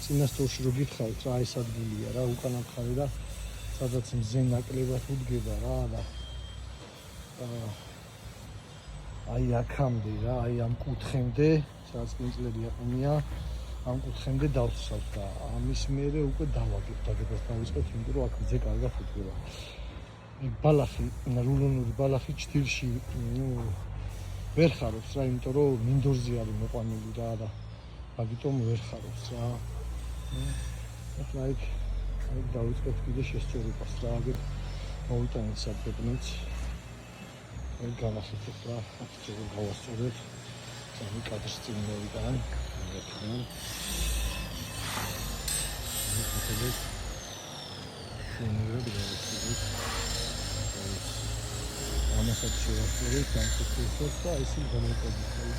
წინასწორში რო გითხარით რა ეს ადგილია რა უკანა მხარე და სადაც მზე ნაკლებად უდგება რა და აი აქამდე რა აი ამ კუთხემდე სადაც წინწლები აყუნია ამ კუთხემდე დავცავთ და ამის მერე უკვე დავაგებთ აგებას დავიწყებთ იმიტომ რომ აქ მზე კარგად უდგება ბალახი რულონური ბალახი ჭდილში ვერ ხარობს რა იმიტომ რომ მინდორზე არის მოყვანილი რა და მაგიტომ ვერ ხარობს რა აი დავიწყებთ კიდე შესწორებას რა აგერ მოვიტანეთ საბეჭდით აი განახეთეთ რა აქ ჯერ გავასწორეთ სამი კადრს წინ მოვიტან ამასაც შევასწორეთ განსაკუთრებით და ისინი გამოიყენებენ.